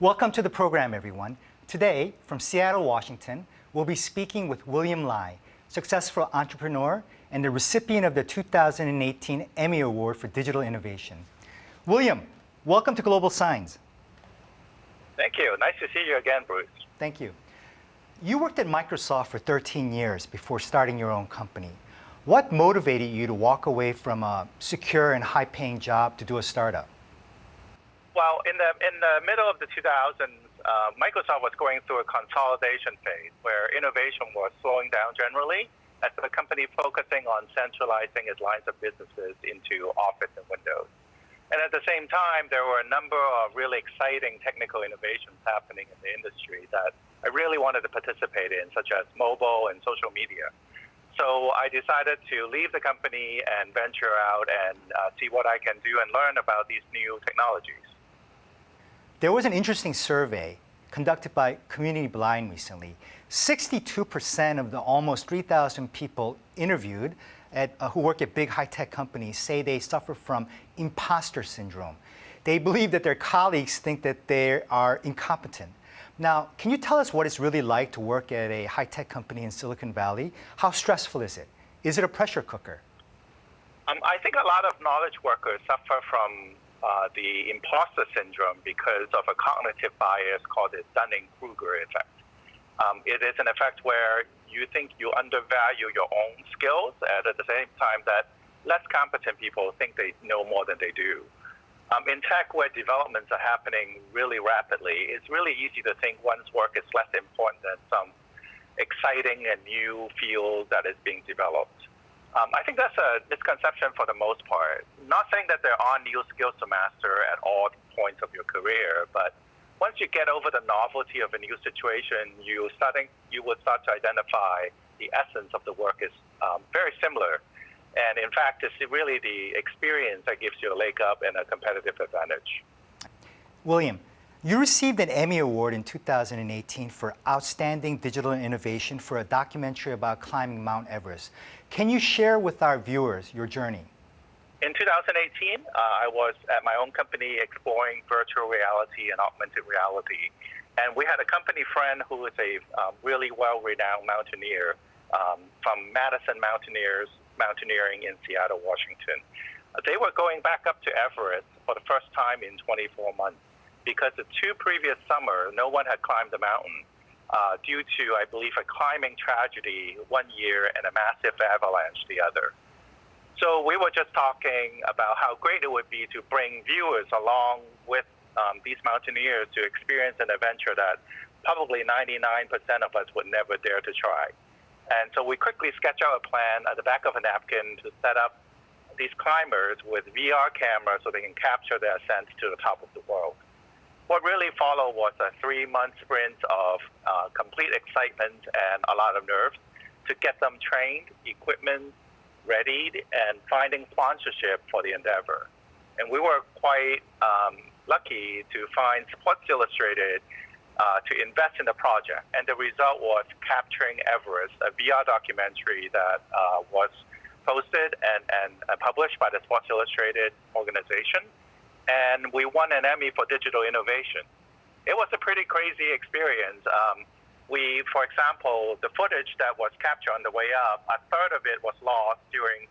Welcome to the program, everyone. Today, from Seattle, Washington, we'll be speaking with 윌리엄라이, successful entrepreneur and the recipient of the 2018 Emmy Award for Digital Innovation. William, welcome to Global-Signs. Thank you. Nice to see you again, Bruce. Thank you. You worked at Microsoft for 13 years before starting your own company. What motivated you to walk away from a secure and high-paying job to do a startup? Well, in the middle of the 2000s, Microsoft was going through a consolidation phase where innovation was slowing down generally as the company focusing on centralizing its lines of businesses into Office and Windows. And at the same time, there were a number of really exciting technical innovations happening in the industry that I really wanted to participate in, such as mobile and social media. So I decided to leave the company and venture out and see what I can do and learn about these new technologies. There was an interesting survey conducted by Community Blind recently. 62% of the almost 3,000 people interviewed who work at big high-tech companies say they suffer from imposter syndrome. They believe that their colleagues think that they are incompetent. Now, can you tell us what it's really like to work at a high-tech company in Silicon Valley? How stressful is it? Is it a pressure cooker? I think a lot of knowledge workers suffer from the imposter syndrome because of a cognitive bias called the Dunning-Kruger effect. It is an effect where you think you undervalue your own skills, and at the same time that less competent people think they know more than they do. In tech, where developments are happening really rapidly, it's really easy to think one's work is less important than some exciting and new field that is being developed. I think that's a misconception for the most part. Not saying that there are new skills to master at all points of your career, but once you get over the novelty of a new situation, you will start to identify the essence of the work is very similar. And in fact, it's really the experience that gives you a leg up and a competitive advantage. William, you received an Emmy Award in 2018 for Outstanding Digital Innovation for a documentary about climbing Mount Everest. Can you share with our viewers your journey? In 2018, I was at my own company exploring virtual reality and augmented reality. And we had a company friend who is a really well-renowned mountaineer from Madison Mountaineering in Seattle, Washington. They were going back up to Everest for the first time in 24 months because the two previous summers, no one had climbed the mountain due to, I believe, a climbing tragedy one year and a massive avalanche the other. So we were just talking about how great it would be to bring viewers along with these mountaineers to experience an adventure that probably 99% of us would never dare to try. And so we quickly sketched out a plan at the back of a napkin to set up these climbers with VR cameras so they can capture their ascent to the top of the world. What really followed was a 3-month sprint of complete excitement and a lot of nerves to get them trained, equipment readied, and finding sponsorship for the endeavor. And we were quite lucky to find Sports Illustrated to invest in the project. And the result was Capturing Everest, a VR documentary that was posted and published by the Sports Illustrated organization. And we won an Emmy for digital innovation. It was a pretty crazy experience. For example, the footage that was captured on the way up, a third of it was lost during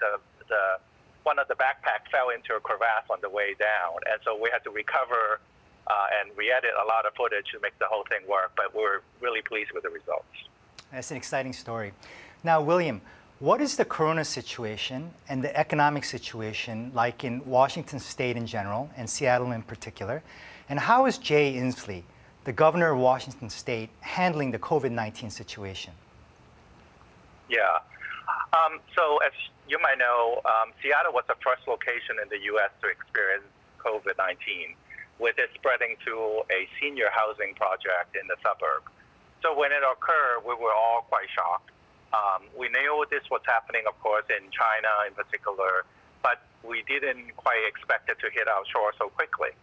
one of the backpacks fell into a crevasse on the way down. And so we had to recover and re-edit a lot of footage to make the whole thing work, but we're really pleased with the results. That's an exciting story. Now, William, what is the corona situation and the economic situation like in Washington State in general and Seattle in particular? And how is Jay Inslee, the governor of Washington State, handling the COVID-19 situation? Yeah. So as you might know, Seattle was the first location in the U.S. to experience COVID-19, with it spreading to a senior housing project in the suburb. So when it occurred, we were all quite shocked. We knew this was happening, of course, in China in particular, but we didn't quite expect it to hit our shore so quickly.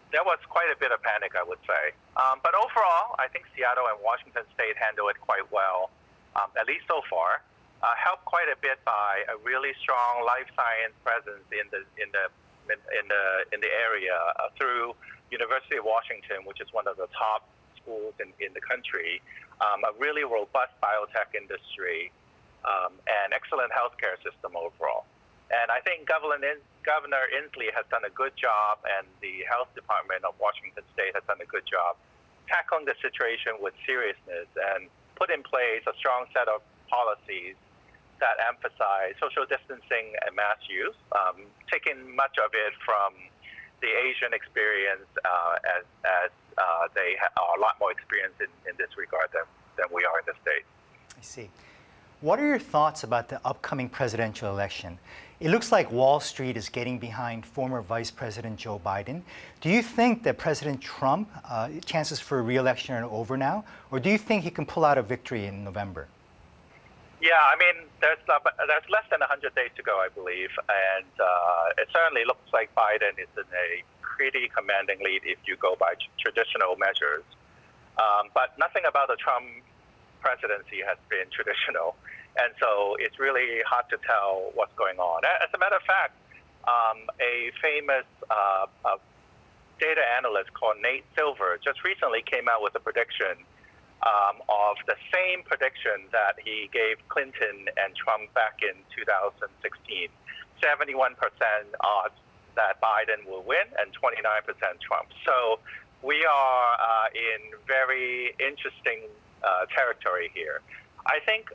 There was quite a bit of panic, I would say. But overall, I think Seattle and Washington State handled it quite well, at least so far. Helped quite a bit by a really strong life science presence in the in the area through University of Washington, which is one of the top schools in the country, a really robust biotech industry, and excellent healthcare system overall. And I think Governor Inslee has done a good job, and the health department of Washington State has done a good job tackling the situation with seriousness and put in place a strong set of policies that emphasize social distancing and mask use, taking much of it from the Asian experience as they are a lot more experienced in this regard than we are in the States. I see. What are your thoughts about the upcoming presidential election? It looks like Wall Street is getting behind former Vice President Joe Biden. Do you think that President Trump, chances for re-election are over now? Or do you think he can pull out a victory in November? Yeah, I mean, there's less than 100 days to go, I believe. And it certainly looks like Biden is in a pretty commanding lead if you go by traditional measures. But nothing about the Trump presidency has been traditional. And so it's really hard to tell what's going on. As a matter of fact, a famous data analyst called Nate Silver just recently came out with a prediction of the same prediction that he gave Clinton and Trump back in 2016. 71% odds that Biden will win and 29% Trump. So we are in very interesting territory here. I think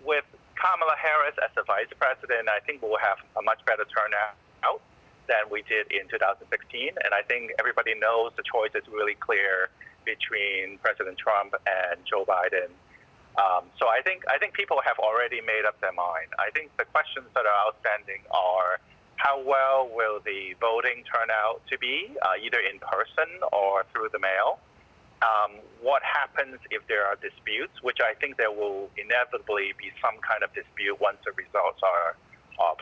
with Kamala Harris as the vice president, I think we'll have a much better turnout than we did in 2016. And I think everybody knows the choice is really clear between President Trump and Joe Biden. So I think people have already made up their mind. I think the questions that are outstanding are how well will the voting turn out to be, either in person or through the mail? What happens if there are disputes, which I think there will inevitably be some kind of dispute once the results are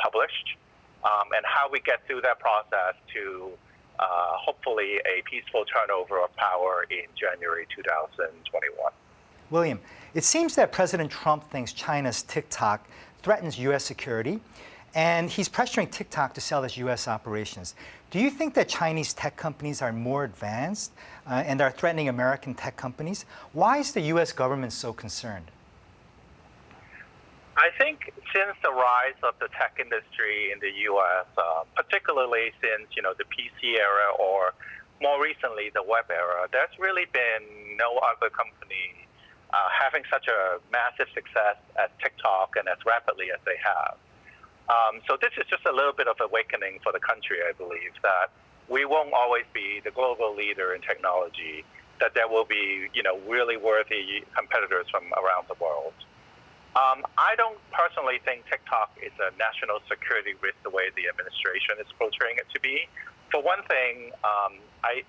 published, and how we get through that process to hopefully a peaceful turnover of power in January 2021. William, it seems that President Trump thinks China's TikTok threatens U.S. security, and he's pressuring TikTok to sell its U.S. operations. Do you think that Chinese tech companies are more advanced and are threatening American tech companies? Why is the U.S. government so concerned? I think since the rise of the tech industry in the U.S., particularly since the PC era or more recently the web era, there's really been no other company having such a massive success as TikTok and as rapidly as they have. So this is just a little bit of awakening for the country, I believe, that we won't always be the global leader in technology, that there will be really worthy competitors from around the world. I don't personally think TikTok is a national security risk the way the administration is portraying it to be. For one thing,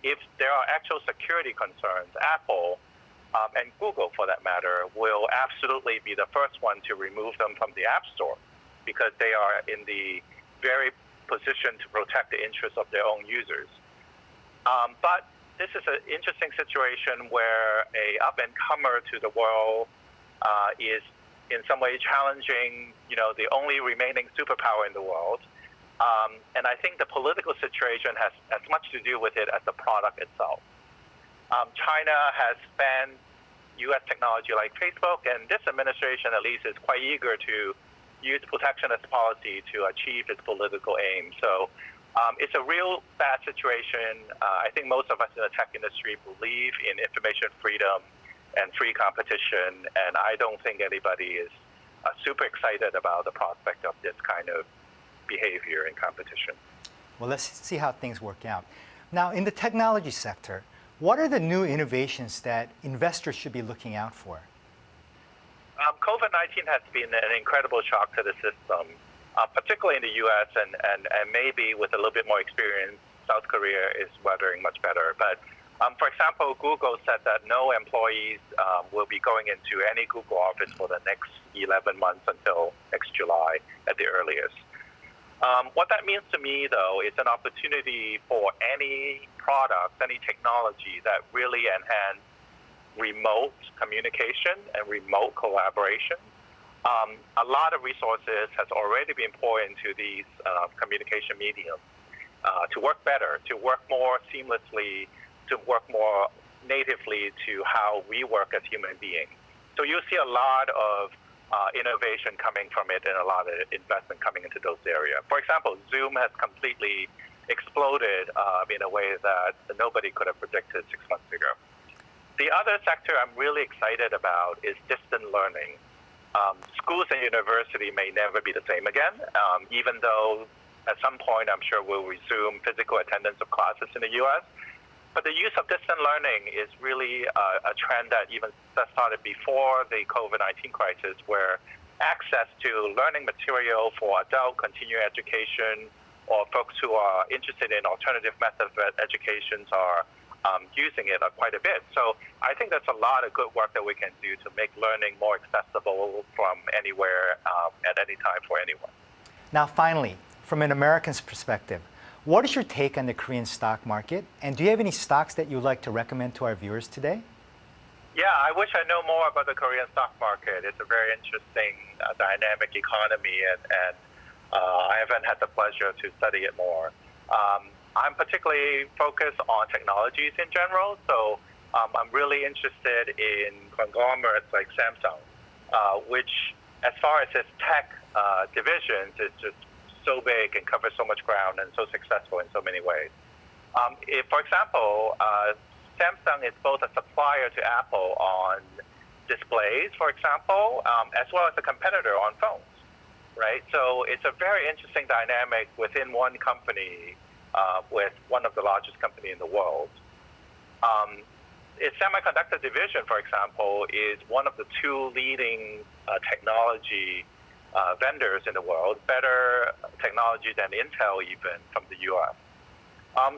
if there are actual security concerns, Apple and Google, for that matter, will absolutely be the first one to remove them from the App Store because they are in the very position to protect the interests of their own users. But this is an interesting situation where a up-and-comer to the world is in some way challenging, the only remaining superpower in the world. And I think the political situation has as much to do with it as the product itself. China has banned U.S. technology like Facebook, and this administration at least is quite eager to use protectionist policy to achieve its political aim. So it's a real bad situation. I think most of us in the tech industry believe in information freedom and free competition, and I don't think anybody is super excited about the prospect of this kind of behavior in competition. Well, let's see how things work out. Now, in the technology sector, what are the new innovations that investors should be looking out for? COVID-19 has been an incredible shock to the system, particularly in the U.S. and maybe with a little bit more experience, South Korea is weathering much better. But for example, Google said that no employees will be going into any Google office for the next 11 months until next July at the earliest. What that means to me, though, is an opportunity for any product, any technology that really enhance remote communication and remote collaboration. A lot of resources has already been poured into these communication mediums. to work better, to work more seamlessly, to work more natively to how we work as human beings. So you see a lot of innovation coming from it and a lot of investment coming into those areas. For example, Zoom has completely exploded in a way that nobody could have predicted 6 months ago. The other sector I'm really excited about is distant learning. Schools and university may never be the same again, even though at some point I'm sure we'll resume physical attendance of classes in the U.S. But the use of distant learning is really a trend that even started before the COVID-19 crisis, where access to learning material for adult continuing education or folks who are interested in alternative methods of education are using it quite a bit. So I think that's a lot of good work that we can do to make learning more accessible from anywhere at any time for anyone. Now, finally, from an American's perspective, what is your take on the Korean stock market? And do you have any stocks that you'd like to recommend to our viewers today? Yeah, I wish I know more about the Korean stock market. It's a very interesting, dynamic economy, and I haven't had the pleasure to study it more. I'm particularly focused on technologies in general, so I'm really interested in conglomerates like Samsung, which, as far as its tech divisions, is just so big and covers so much ground and so successful in so many ways. For example, Samsung is both a supplier to Apple on displays, for example, as well as a competitor on phones, right? So it's a very interesting dynamic within one company with one of the largest companies in the world. Its semiconductor division, for example, is one of the two leading technology vendors in the world, better technology than Intel even from the U.S.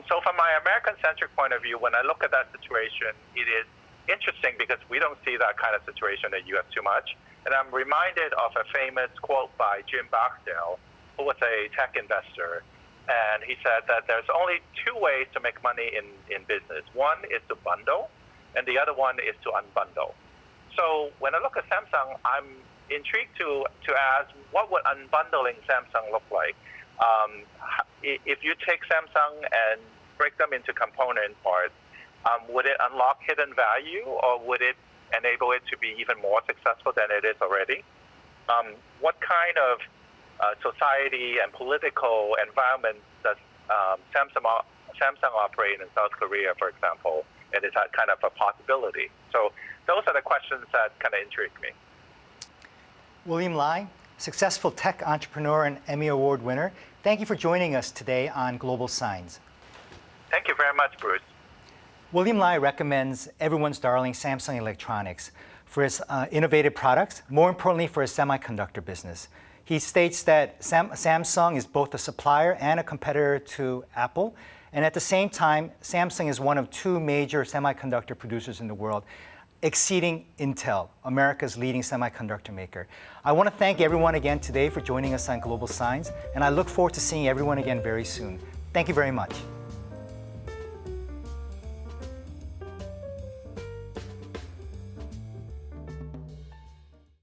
So from my American-centric point of view, when I look at that situation, it is interesting because we don't see that kind of situation in the U.S. too much. And I'm reminded of a famous quote by Jim Barksdale, who was a tech investor. And he said that there's only two ways to make money in business. One is to bundle, and the other one is to unbundle. So when I look at Samsung, I'm intrigued to ask, what would unbundling Samsung look like? If you take Samsung and break them into component parts, would it unlock hidden value, or would it enable it to be even more successful than it is already? What kind of society and political environment does Samsung operate in South Korea, for example? And is that kind of a possibility? So those are the questions that kind of intrigue me. 윌리엄라이, successful tech entrepreneur and Emmy Award winner, thank you for joining us today on GlobalSigns. Thank you very much, Bruce. 윌리엄라이 recommends everyone's darling Samsung Electronics for its innovative products, more importantly for its semiconductor business. He states that Samsung is both a supplier and a competitor to Apple, and at the same time, Samsung is one of two major semiconductor producers in the world, exceeding Intel, America's leading semiconductor maker. I want to thank everyone again today for joining us on GlobalSigns, and I look forward to seeing everyone again very soon. Thank you very much.